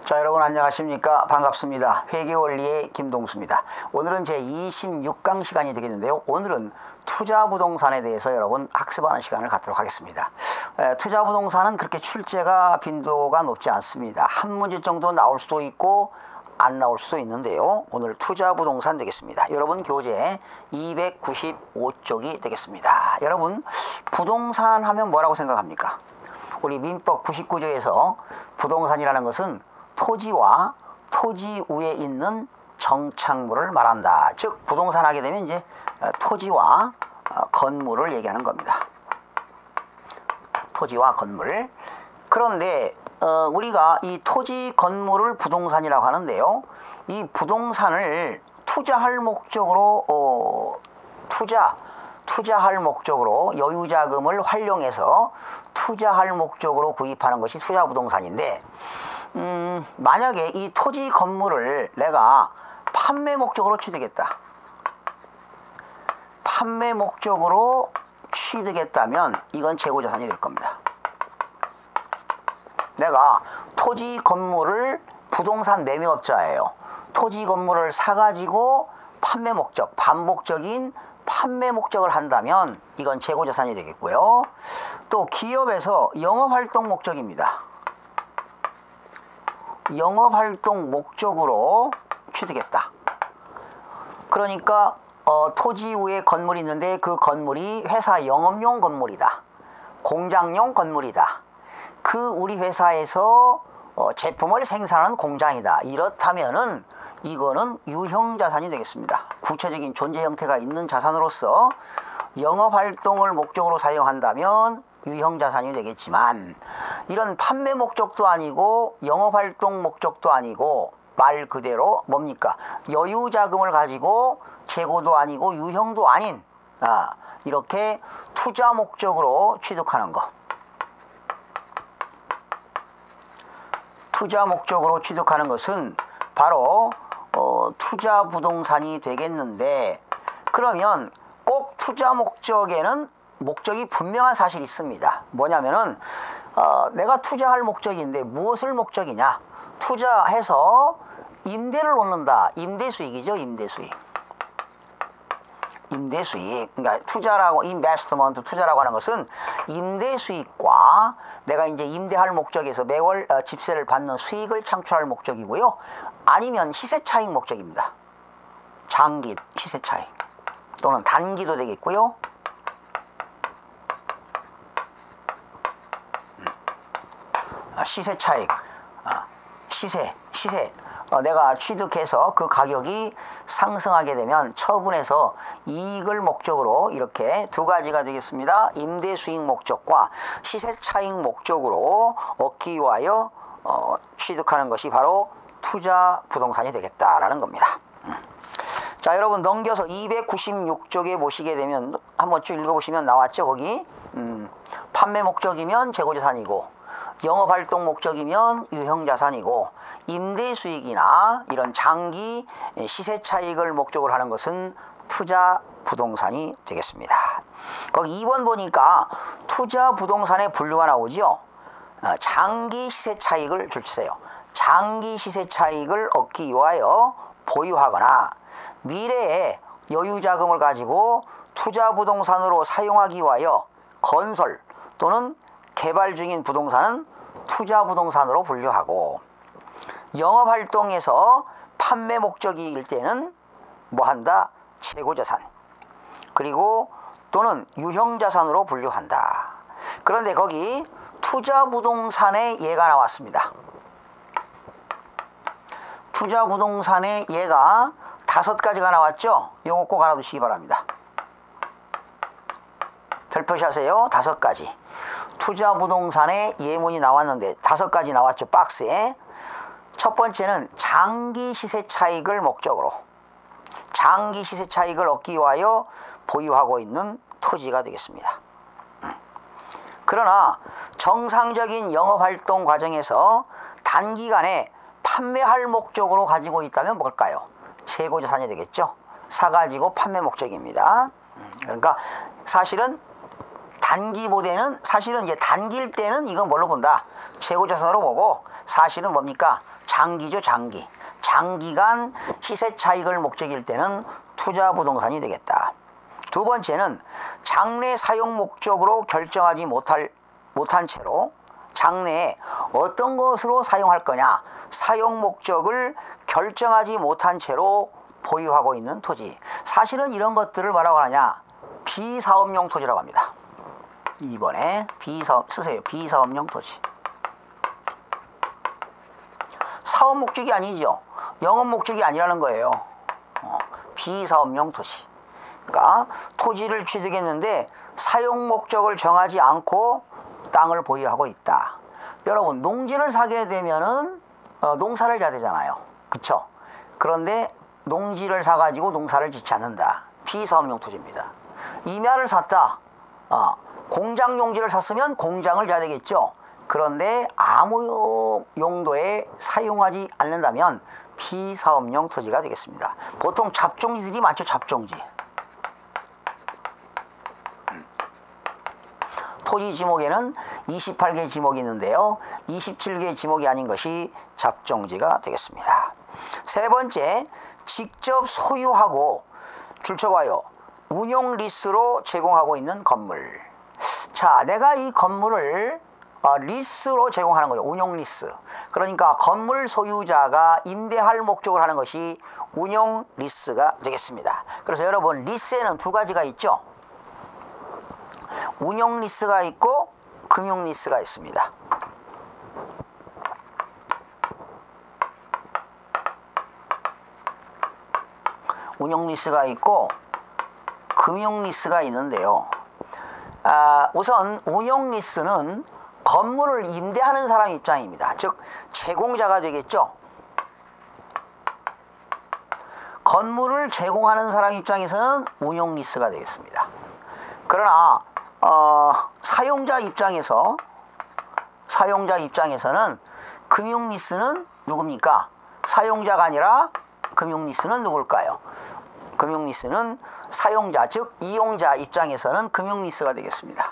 자, 여러분 안녕하십니까? 반갑습니다. 회계원리의 김동수입니다. 오늘은 제 26강 시간이 되겠는데요. 오늘은 투자부동산에 대해서 여러분 학습하는 시간을 갖도록 하겠습니다. 투자부동산은 그렇게 출제가 빈도가 높지 않습니다. 한 문제 정도 나올 수도 있고 안 나올 수도 있는데요. 오늘 투자부동산 되겠습니다. 여러분 교재 295쪽이 되겠습니다. 여러분 부동산 하면 뭐라고 생각합니까? 우리 민법 99조에서 부동산이라는 것은 토지와 토지 위에 있는 정착물을 말한다. 즉 부동산 하게 되면 이제 토지와 건물을 얘기하는 겁니다. 토지와 건물. 그런데 우리가 이 토지 건물을 부동산이라고 하는데요. 이 부동산을 투자할 목적으로 투자할 목적으로 여유자금을 활용해서 투자할 목적으로 구입하는 것이 투자부동산인데, 만약에 이 토지 건물을 내가 판매 목적으로 취득했다. 판매 목적으로 취득했다면 이건 재고자산이 될 겁니다. 내가 토지 건물을 부동산 매매업자예요. 토지 건물을 사가지고 판매 목적, 반복적인 판매 목적을 한다면 이건 재고자산이 되겠고요. 또 기업에서 영업활동 목적입니다. 영업활동 목적으로 취득했다. 그러니까 토지 위에 건물이 있는데 그 건물이 회사 영업용 건물이다. 공장용 건물이다. 그 우리 회사에서 제품을 생산하는 공장이다. 이렇다면은 이거는 유형자산이 되겠습니다. 구체적인 존재 형태가 있는 자산으로서 영업활동을 목적으로 사용한다면 유형자산이 되겠지만, 이런 판매 목적도 아니고 영업활동 목적도 아니고 말 그대로 뭡니까? 여유자금을 가지고 재고도 아니고 유형도 아닌 이렇게 투자 목적으로 취득하는 것. 투자 목적으로 취득하는 것은 바로 투자부동산이 되겠는데, 그러면 꼭 투자 목적에는 목적이 분명한 사실이 있습니다. 뭐냐면은 내가 투자할 목적인데 무엇을 목적이냐? 투자해서 임대를 놓는다. 임대수익이죠. 임대수익. 임대수익. 그러니까 투자라고, 인베스트먼트, 투자라고 하는 것은 임대수익과 내가 이제 임대할 목적에서 매월 집세를 받는 수익을 창출할 목적이고요. 아니면 시세차익 목적입니다. 장기 시세차익 또는 단기도 되겠고요. 시세차익, 시세. 내가 취득해서 그 가격이 상승하게 되면 처분해서 이익을 목적으로 이렇게 두 가지가 되겠습니다. 임대수익 목적과 시세차익 목적으로 얻기 위하여 취득하는 것이 바로 투자부동산이 되겠다라는 겁니다. 자, 여러분 넘겨서 296쪽에 보시게 되면 한번 쭉 읽어보시면 나왔죠. 거기 판매 목적이면 재고자산이고, 영업활동 목적이면 유형자산이고, 임대수익이나 이런 장기 시세차익을 목적으로 하는 것은 투자부동산이 되겠습니다. 거기 2번 보니까 투자부동산의 분류가 나오죠. 장기 시세차익을 줄치세요. 장기 시세차익을 얻기 위하여 보유하거나 미래에 여유자금을 가지고 투자부동산으로 사용하기 위하여 건설 또는 개발 중인 부동산은 투자부동산으로 분류하고, 영업활동에서 판매 목적일 때는 뭐한다? 재고자산, 그리고 또는 유형자산으로 분류한다. 그런데 거기 투자부동산의 예가 나왔습니다. 투자부동산의 예가 5가지가 나왔죠? 요거 꼭 알아두시기 바랍니다. 별표시하세요. 5가지. 투자부동산의 예문이 나왔는데 5가지 나왔죠. 박스에. 첫 번째는 장기 시세차익을 목적으로, 장기 시세차익을 얻기 위하여 보유하고 있는 토지가 되겠습니다. 그러나 정상적인 영업활동 과정에서 단기간에 판매할 목적으로 가지고 있다면 뭘까요? 재고자산이 되겠죠. 사가지고 판매 목적입니다. 그러니까 사실은 단기보다는, 사실은 이제 단기일 때는 이건 뭘로 본다? 재고자산으로 보고, 사실은 뭡니까? 장기죠, 장기. 장기간 시세 차익을 목적일 때는 투자 부동산이 되겠다. 두 번째는 장래 사용 목적으로 결정하지 못한 채로 장래에 어떤 것으로 사용할 거냐, 사용 목적을 결정하지 못한 채로 보유하고 있는 토지. 사실은 이런 것들을 뭐라고 하냐, 비사업용 토지라고 합니다. 2번에 쓰세요. 비사업용 토지. 사업 목적이 아니죠. 영업 목적이 아니라는 거예요. 비사업용 토지. 그러니까 토지를 취득했는데 사용 목적을 정하지 않고 땅을 보유하고 있다. 여러분, 농지를 사게 되면은 농사를 져야 되잖아요. 그쵸? 그런데 농지를 사가지고 농사를 짓지 않는다. 비사업용 토지입니다. 임야를 샀다. 공장 용지를 샀으면 공장을 져야 되겠죠. 그런데 아무 용도에 사용하지 않는다면 비사업용 토지가 되겠습니다. 보통 잡종지들이 많죠. 잡종지. 토지 지목에는 28개 지목이 있는데요. 27개 지목이 아닌 것이 잡종지가 되겠습니다. 세 번째, 직접 소유하고 줄쳐봐요. 운용 리스로 제공하고 있는 건물. 자, 내가 이 건물을 리스로 제공하는 거죠. 운용 리스. 그러니까 건물 소유자가 임대할 목적으로 하는 것이 운용 리스가 되겠습니다. 그래서 여러분, 리스에는 두 가지가 있죠. 운용 리스가 있고 금융 리스가 있습니다. 운용 리스가 있고 금융 리스가 있는데요. 우선 운용 리스는 건물을 임대하는 사람 입장입니다. 즉 제공자가 되겠죠. 건물을 제공하는 사람 입장에서는 운용 리스가 되겠습니다. 그러나 사용자 입장에서는 금융 리스는 누굽니까? 사용자가 아니라 금융 리스는 누굴까요? 금융 리스는 사용자, 즉 이용자 입장에서는 금융 리스가 되겠습니다.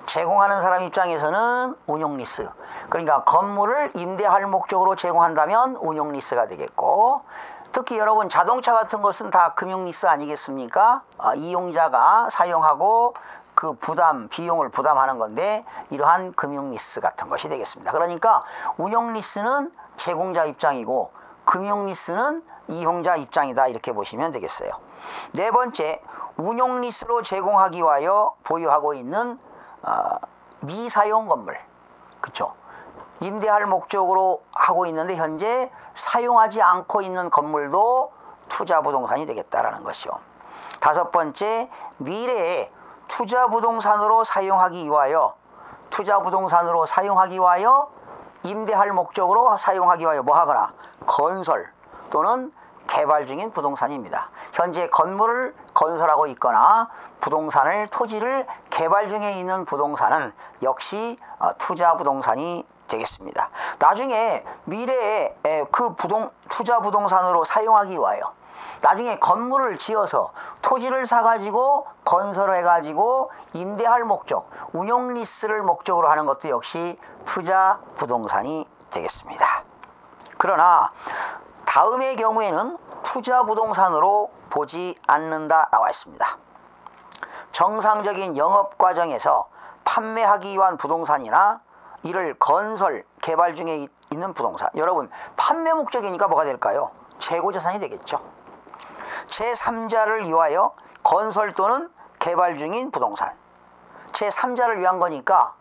제공하는 사람 입장에서는 운용 리스. 그러니까 건물을 임대할 목적으로 제공한다면 운용 리스가 되겠고, 특히 여러분 자동차 같은 것은 다 금융 리스 아니겠습니까? 이용자가 사용하고 그 비용을 부담하는 건데 이러한 금융 리스 같은 것이 되겠습니다. 그러니까 운용 리스는 제공자 입장이고 금융 리스는 이용자 입장이다, 이렇게 보시면 되겠어요. 네 번째, 운용 리스로 제공하기 위하여 보유하고 있는 미사용 건물. 그쵸? 임대할 목적으로 하고 있는데 현재 사용하지 않고 있는 건물도 투자 부동산이 되겠다라는 것이요. 다섯 번째, 미래에 투자 부동산으로 사용하기 위하여 임대할 목적으로 사용하기 위하여 뭐 하거나 건설 또는 개발 중인 부동산입니다. 현재 건물을 건설하고 있거나 토지를 개발 중에 있는 부동산은 역시 투자 부동산이 되겠습니다. 나중에 미래에 그 투자 부동산으로 사용하기 위하여 나중에 건물을 지어서 토지를 사가지고 건설을 해가지고 임대할 목적, 운용 리스를 목적으로 하는 것도 역시 투자 부동산이 되겠습니다. 그러나 다음의 경우에는 투자 부동산으로 보지 않는다 나와 있습니다. 정상적인 영업 과정에서 판매하기 위한 부동산이나 이를 건설, 개발 중에 있는 부동산. 여러분, 판매 목적이니까 뭐가 될까요? 재고자산이 되겠죠. 제3자를 위하여 건설 또는 개발 중인 부동산. 제3자를 위한 거니까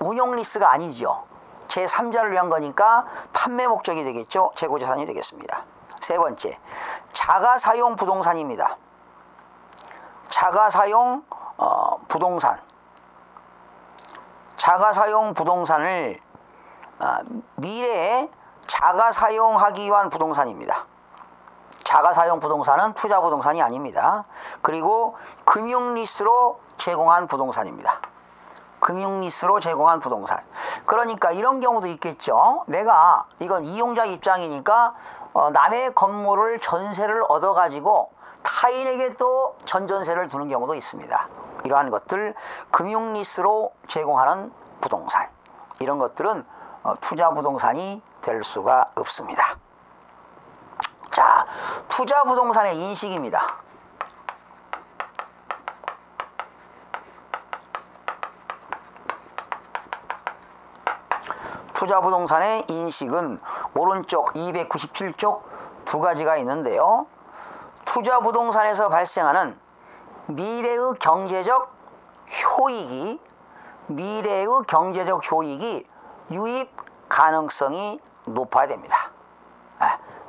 운용 리스가 아니죠. 제3자를 위한 거니까 판매 목적이 되겠죠. 재고자산이 되겠습니다. 세 번째, 자가사용 부동산입니다. 자가사용 부동산. 자가사용 부동산을 미래에 자가사용하기 위한 부동산입니다. 자가사용 부동산은 투자 부동산이 아닙니다. 그리고 금융리스로 제공한 부동산입니다. 금융리스로 제공한 부동산. 그러니까 이런 경우도 있겠죠. 내가 이건 이용자 입장이니까 남의 건물을 전세를 얻어가지고 타인에게 또 전전세를 두는 경우도 있습니다. 이러한 것들, 금융리스로 제공하는 부동산, 이런 것들은 투자 부동산이 될 수가 없습니다. 자, 투자 부동산의 인식입니다. 투자 부동산의 인식은 오른쪽 297쪽 두 가지가 있는데요. 투자 부동산에서 발생하는 미래의 경제적 효익이 유입 가능성이 높아야 됩니다.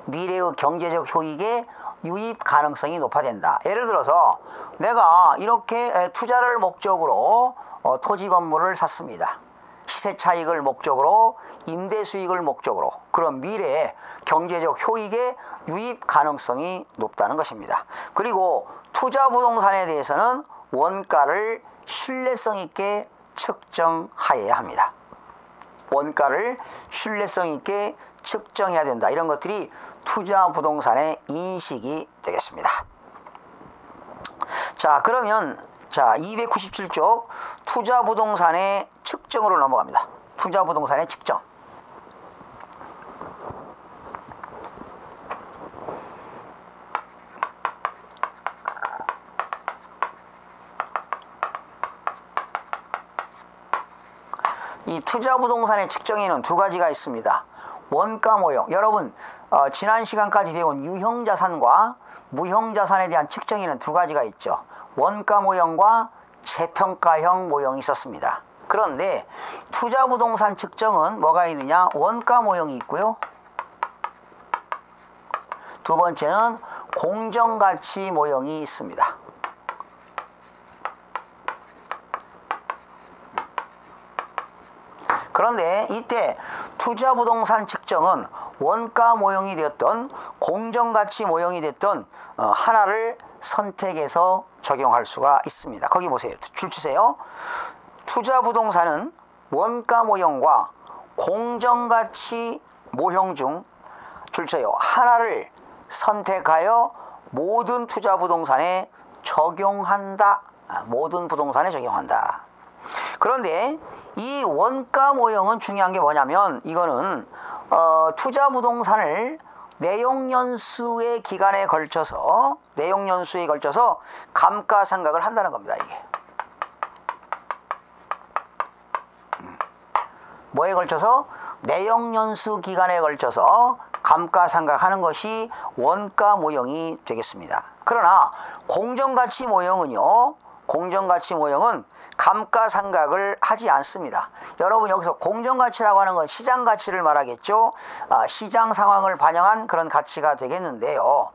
미래의 경제적 효익의 유입 가능성이 높아진다. 예를 들어서 내가 이렇게 투자를 목적으로 토지 건물을 샀습니다. 시세 차익을 목적으로, 임대 수익을 목적으로, 그런 미래의 경제적 효익의 유입 가능성이 높다는 것입니다. 그리고 투자 부동산에 대해서는 원가를 신뢰성 있게 측정하여야 합니다. 원가를 신뢰성 있게 측정해야 된다. 이런 것들이 투자 부동산의 인식이 되겠습니다. 자, 그러면 297쪽 투자 부동산의 측정으로 넘어갑니다. 투자 부동산의 측정. 이 투자 부동산의 측정에는 두 가지가 있습니다. 원가 모형. 여러분 지난 시간까지 배운 유형자산과 무형자산에 대한 측정에는 두 가지가 있죠. 원가 모형과 재평가형 모형이 있었습니다. 그런데 투자 부동산 측정은 뭐가 있느냐? 원가 모형이 있고요. 두 번째는 공정가치 모형이 있습니다. 그런데 이때 투자 부동산 측정은 원가 모형이 되었던 공정가치 모형이 됐던 하나를 선택해서 적용할 수가 있습니다. 거기 보세요. 줄 치세요. 투자 부동산은 원가 모형과 공정가치 모형 중 줄 쳐요. 하나를 선택하여 모든 투자 부동산에 적용한다. 모든 부동산에 적용한다. 그런데 이 원가 모형은 중요한 게 뭐냐면 이거는 투자 부동산을 내용연수의 기간에 걸쳐서 감가상각을 한다는 겁니다. 이게 뭐에 걸쳐서? 내용연수 기간에 걸쳐서 감가상각하는 것이 원가 모형이 되겠습니다. 그러나 공정가치 모형은 감가상각을 하지 않습니다. 여러분 여기서 공정가치라고 하는 건 시장가치를 말하겠죠. 시장 상황을 반영한 그런 가치가 되겠는데요.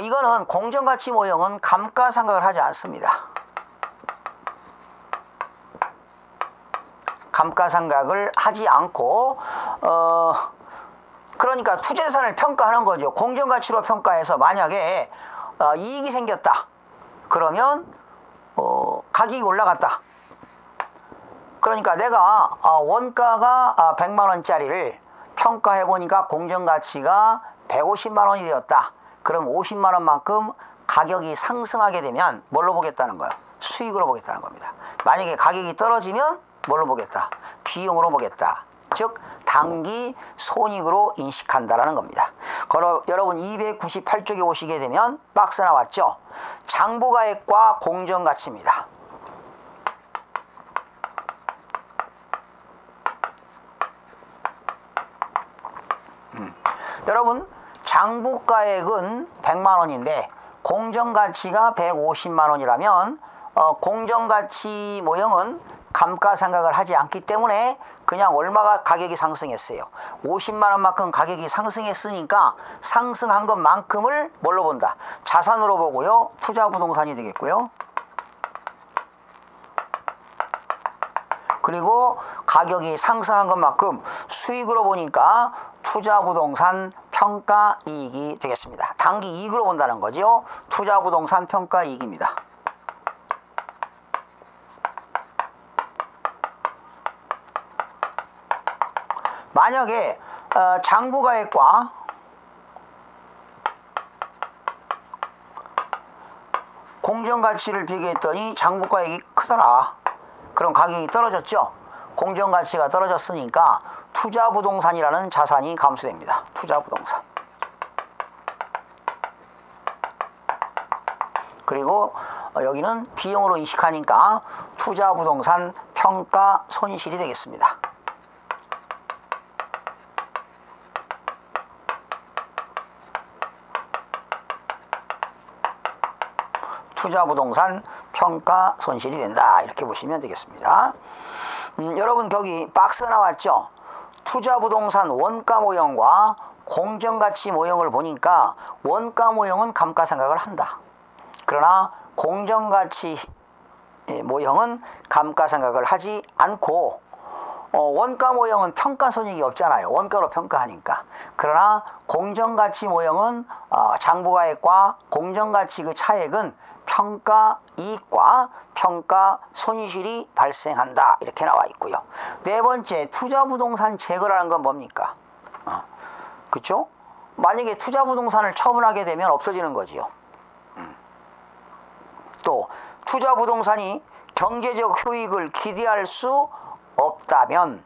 이거는 공정가치 모형은 감가상각을 하지 않습니다. 감가상각을 하지 않고 그러니까 투자자산을 평가하는 거죠. 공정가치로 평가해서 만약에 이익이 생겼다. 그러면 가격이 올라갔다. 그러니까 내가 원가가 100만 원짜리를 평가해 보니까 공정가치가 150만 원이 되었다. 그럼 50만 원만큼 가격이 상승하게 되면 뭘로 보겠다는 거예요? 수익으로 보겠다는 겁니다. 만약에 가격이 떨어지면 뭘로 보겠다? 비용으로 보겠다. 즉 단기 손익으로 인식한다라는 겁니다. 여러분 298쪽에 오시게 되면 박스 나왔죠? 장부가액과 공정가치입니다. 여러분 장부가액은 100만 원인데 공정가치가 150만 원이라면 공정가치 모형은 감가상각을 하지 않기 때문에 그냥 얼마가 가격이 상승했어요? 50만 원만큼 가격이 상승했으니까 상승한 것만큼을 뭘로 본다? 자산으로 보고요. 투자 부동산이 되겠고요. 그리고 가격이 상승한 것만큼 수익으로 보니까 투자 부동산 평가 이익이 되겠습니다. 단기 이익으로 본다는 거죠. 투자 부동산 평가 이익입니다. 만약에 장부가액과 공정가치를 비교했더니 장부가액이 크더라. 그럼 가격이 떨어졌죠. 공정가치가 떨어졌으니까 투자부동산이라는 자산이 감소됩니다. 투자부동산. 그리고 여기는 비용으로 인식하니까 투자부동산 평가 손실이 되겠습니다. 투자부동산 평가 손실이 된다. 이렇게 보시면 되겠습니다. 여러분 거기 박스 나왔죠? 투자부동산 원가 모형과 공정가치 모형을 보니까 원가 모형은 감가상각을 한다. 그러나 공정가치 모형은 감가상각을 하지 않고 원가 모형은 평가손익이 없잖아요. 원가로 평가하니까. 그러나 공정가치 모형은 장부가액과 공정가치 그 차액은 평가이익과 평가손실이 발생한다. 이렇게 나와 있고요. 네 번째, 투자부동산 제거라는 건 뭡니까? 그렇죠? 만약에 투자부동산을 처분하게 되면 없어지는 거지요. 또 투자부동산이 경제적 효익을 기대할 수 없다면,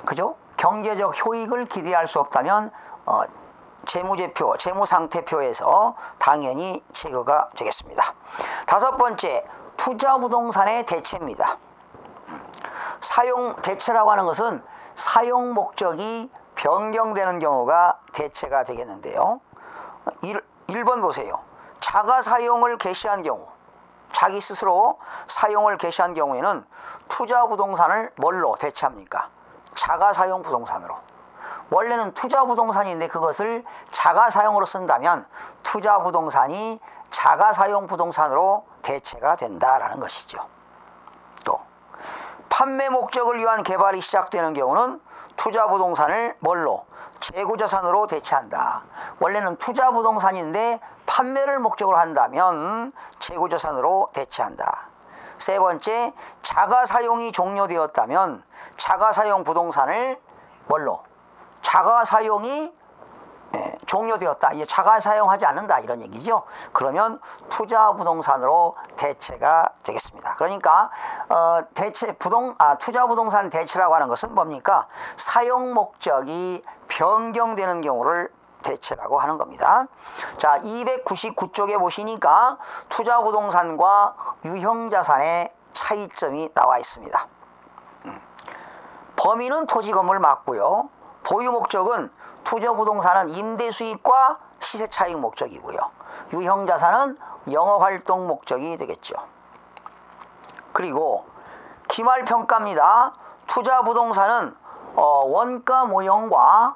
그죠? 경제적 효익을 기대할 수 없다면 재무제표, 재무상태표에서 당연히 제거가 되겠습니다. 다섯 번째, 투자부동산의 대체입니다. 사용 대체라고 하는 것은 사용 목적이 변경되는 경우가 대체가 되겠는데요. 1번 보세요. 자가 사용을 개시한 경우, 자기 스스로 사용을 개시한 경우에는 투자부동산을 뭘로 대체합니까? 자가사용 부동산으로. 원래는 투자부동산인데 그것을 자가사용으로 쓴다면 투자부동산이 자가사용 부동산으로 대체가 된다라는 것이죠. 또 판매 목적을 위한 개발이 시작되는 경우는 투자부동산을 뭘로? 재고자산으로 대체한다. 원래는 투자부동산인데 판매를 목적으로 한다면 재고자산으로 대체한다. 세 번째, 자가사용이 종료되었다면 자가사용 부동산을 뭘로? 자가사용이 종료되었다. 이제 자가사용하지 않는다. 이런 얘기죠. 그러면 투자부동산으로 대체가 되겠습니다. 그러니까 투자부동산 대체라고 하는 것은 뭡니까? 사용 목적이 변경되는 경우를 대체라고 하는 겁니다. 자, 299쪽에 보시니까 투자부동산과 유형자산의 차이점이 나와 있습니다. 범위는 토지 건물 맞고요. 보유 목적은 투자부동산은 임대수익과 시세차익 목적이고요. 유형자산은 영업활동 목적이 되겠죠. 그리고 기말평가입니다. 투자부동산은 원가 모형과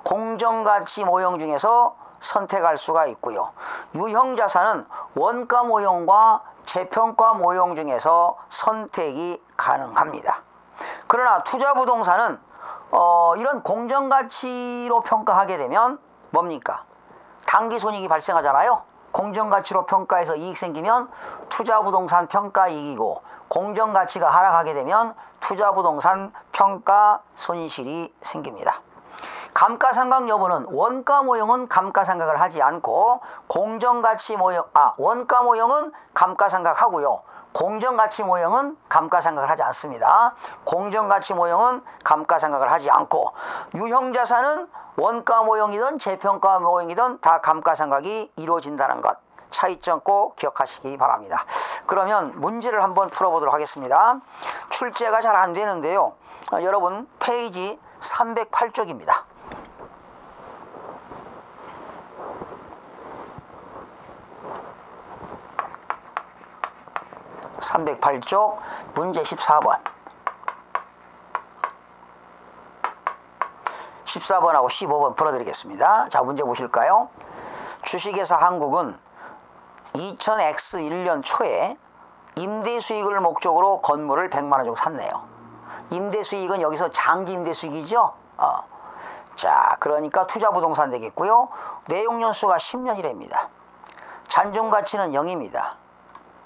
공정가치 모형 중에서 선택할 수가 있고요. 유형자산은 원가 모형과 재평가 모형 중에서 선택이 가능합니다. 그러나 투자부동산은 이런 공정가치로 평가하게 되면 뭡니까? 당기손익이 발생하잖아요. 공정가치로 평가해서 이익 생기면 투자부동산 평가이익이고, 공정가치가 하락하게 되면 투자부동산 평가 손실이 생깁니다. 감가상각 여부는 원가 모형은 감가상각을 하지 않고 공정가치 모형, 원가 모형은 감가상각하고요. 공정가치 모형은 감가상각을 하지 않습니다. 공정가치 모형은 감가상각을 하지 않고, 유형자산은 원가 모형이든 재평가 모형이든 다 감가상각이 이루어진다는 것, 차이점 꼭 기억하시기 바랍니다. 그러면 문제를 한번 풀어보도록 하겠습니다. 출제가 잘 안 되는데요. 여러분 페이지 308쪽입니다. 308쪽 문제 14번. 14번하고 15번 풀어드리겠습니다. 자, 문제 보실까요? 주식회사 한국은 2000X1년 초에 임대수익을 목적으로 건물을 100만원 주고 샀네요. 임대수익은 여기서 장기 임대수익이죠. 자, 그러니까 투자부동산 되겠고요. 내용연수가 10년이랍니다. 잔존가치는 0입니다.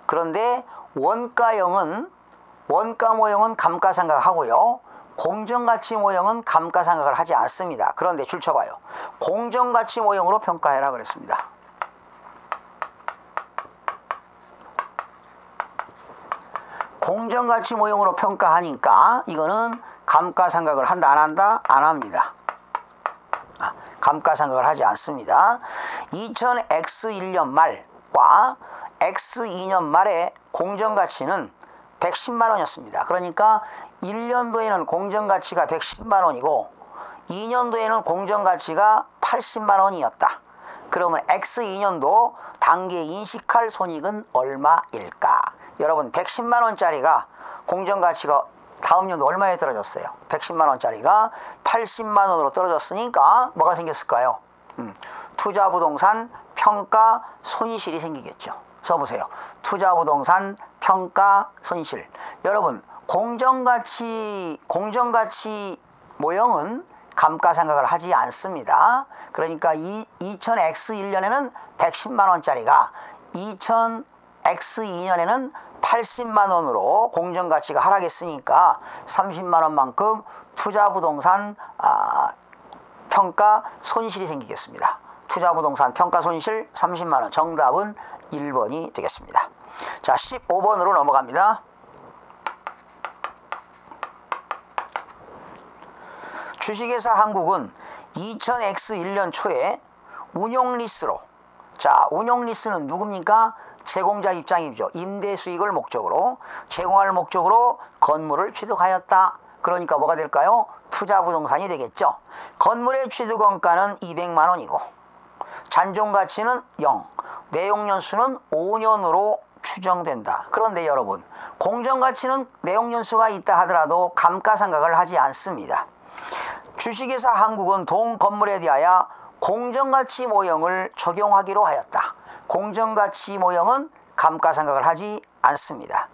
그런데 원가 모형은 감가상각하고요. 공정가치 모형은 감가상각을 하지 않습니다. 그런데 줄쳐봐요. 공정가치 모형으로 평가해라 그랬습니다. 공정가치 모형으로 평가하니까 이거는 감가상각을 한다 안 한다? 안 합니다. 감가상각을 하지 않습니다. 2000X1년 말과 X2년 말의 공정가치는 110만 원이었습니다. 그러니까 1년도에는 공정가치가 110만 원이고 2년도에는 공정가치가 80만 원이었다. 그러면 X2년도 당기에 인식할 손익은 얼마일까? 여러분 110만 원짜리가 공정가치가 다음 년도 얼마에 떨어졌어요? 110만 원짜리가 80만 원으로 떨어졌으니까 뭐가 생겼을까요? 투자부동산 평가 손실이 생기겠죠. 써보세요. 투자부동산 평가 손실. 여러분 공정가치 모형은 감가상각을 하지 않습니다. 그러니까 2000X1년에는 110만 원짜리가 2000X2년에는 80만 원으로 공정가치가 하락했으니까 30만 원만큼 투자부동산 평가 손실이 생기겠습니다. 투자부동산 평가 손실 30만 원. 정답은 1번이 되겠습니다. 자, 15번으로 넘어갑니다. 주식회사 한국은 2000X1년 초에 운용리스로, 자, 운용리스는 누굽니까? 제공자 입장이죠. 임대 수익을 목적으로, 제공할 목적으로 건물을 취득하였다. 그러니까 뭐가 될까요? 투자부동산이 되겠죠. 건물의 취득원가는 200만 원이고 잔존가치는 0, 내용연수는 5년으로 추정된다. 그런데 여러분, 공정가치는 내용연수가 있다 하더라도 감가상각을 하지 않습니다. 주식회사 한국은 동 건물에 대하여 공정가치 모형을 적용하기로 하였다. 공정가치 모형은 감가상각을 하지 않습니다.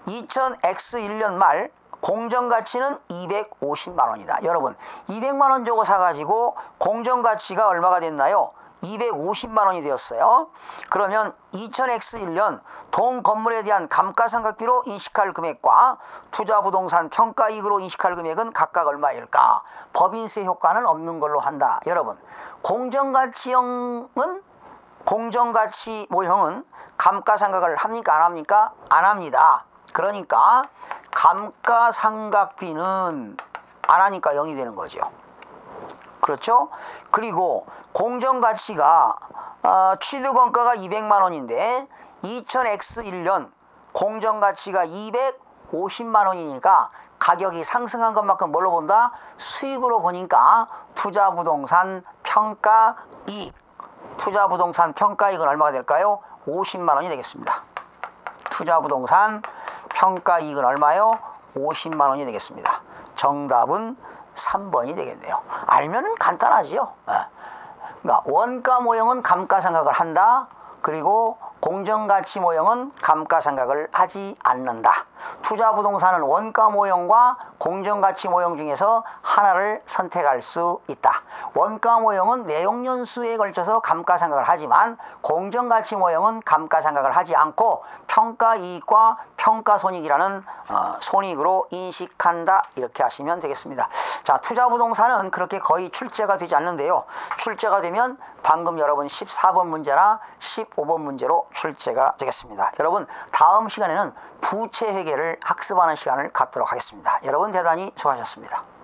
2000X1년 말 공정가치는 250만 원이다. 여러분 200만 원 주고 사가지고 공정가치가 얼마가 됐나요? 250만 원이 되었어요. 그러면 2000X1년 동 건물에 대한 감가상각비로 인식할 금액과 투자부동산 평가이익으로 인식할 금액은 각각 얼마일까? 법인세 효과는 없는 걸로 한다. 여러분 공정가치 모형은 감가상각을 합니까? 안 합니까? 안 합니다. 그러니까 감가상각비는 안 하니까 0이 되는 거죠. 그렇죠? 그리고 공정가치가 취득원가가 200만 원인데 2000X1년 공정가치가 250만 원이니까 가격이 상승한 것만큼 뭘로 본다? 수익으로 보니까 투자부동산 평가이익. 투자부동산 평가이익은 얼마가 될까요? 50만 원이 되겠습니다. 투자부동산 평가이익은 얼마요? 50만 원이 되겠습니다. 정답은 3번이 되겠네요. 알면은 간단하지요. 그러니까 원가 모형은 감가상각을 한다. 그리고 공정가치 모형은 감가상각을 하지 않는다. 투자부동산은 원가 모형과 공정가치 모형 중에서 하나를 선택할 수 있다. 원가 모형은 내용연수에 걸쳐서 감가상각을 하지만 공정가치 모형은 감가상각을 하지 않고 평가이익과 평가손익이라는 손익으로 인식한다. 이렇게 하시면 되겠습니다. 자, 투자부동산은 그렇게 거의 출제가 되지 않는데요. 출제가 되면 방금 여러분 14번 문제나 15번 문제로 출제가 되겠습니다. 여러분 다음 시간에는 부채회계를 학습하는 시간을 갖도록 하겠습니다. 여러분 대단히 수고하셨습니다.